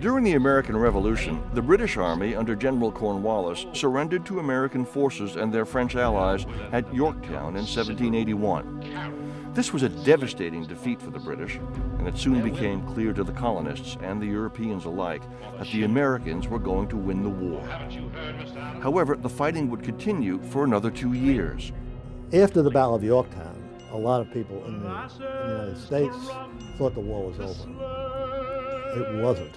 During the American Revolution, the British Army under General Cornwallis surrendered to American forces and their French allies at Yorktown in 1781. This was a devastating defeat for the British, and it soon became clear to the colonists and the Europeans alike that the Americans were going to win the war. However, the fighting would continue for another 2 years. After the Battle of Yorktown, a lot of people in the United States thought the war was over. It wasn't.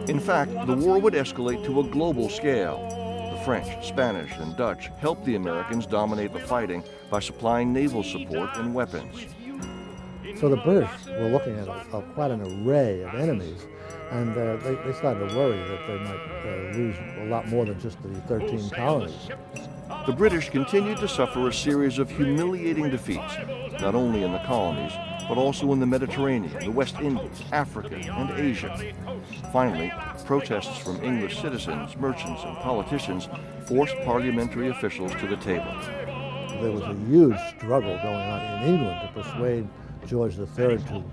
In fact, the war would escalate to a global scale. The French, Spanish, and Dutch helped the Americans dominate the fighting by supplying naval support and weapons. So the British were looking at quite an array of enemies, and they started to worry that they might lose a lot more than just the 13 colonies. The British continued to suffer a series of humiliating defeats, not only in the colonies, but also in the Mediterranean, the West Indies, Africa, and Asia. Finally, protests from English citizens, merchants, and politicians forced parliamentary officials to the table. There was a huge struggle going on in England to persuade George III to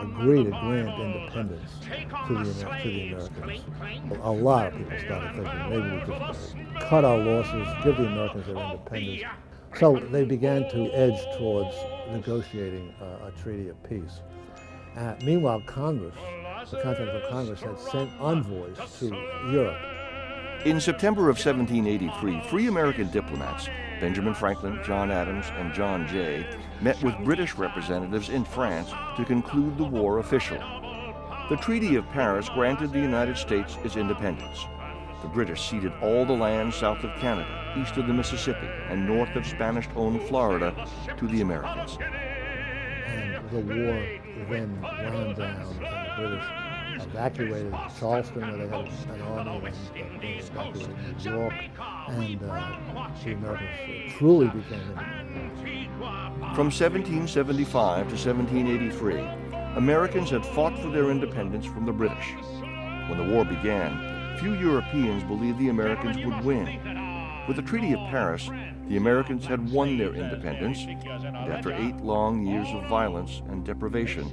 agree to grant independence to the Americans. A lot of people started thinking maybe we could cut our losses, give the Americans their independence. So they began to edge towards negotiating a treaty of peace. Meanwhile, Congress, the Continental Congress, had sent envoys to Europe. In September of 1783, three American diplomats, Benjamin Franklin, John Adams, and John Jay, met with British representatives in France to conclude the war officially. The Treaty of Paris granted the United States its independence. The British ceded all the land south of Canada, east of the Mississippi, and north of Spanish-owned Florida to the Americans. And the war then wound down, and the British evacuated Charleston, where they had an army, and they evacuated New York, and the Americans truly became independent. From 1775 to 1783, Americans had fought for their independence from the British. When the war began, few Europeans believed the Americans would win. With the Treaty of Paris, the Americans had won their independence, and after 8 long years of violence and deprivation,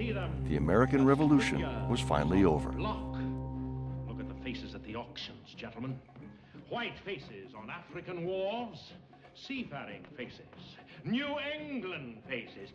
the American Revolution was finally over. Look at the faces at the auctions, gentlemen. White faces on African wharves, seafaring faces, New England faces,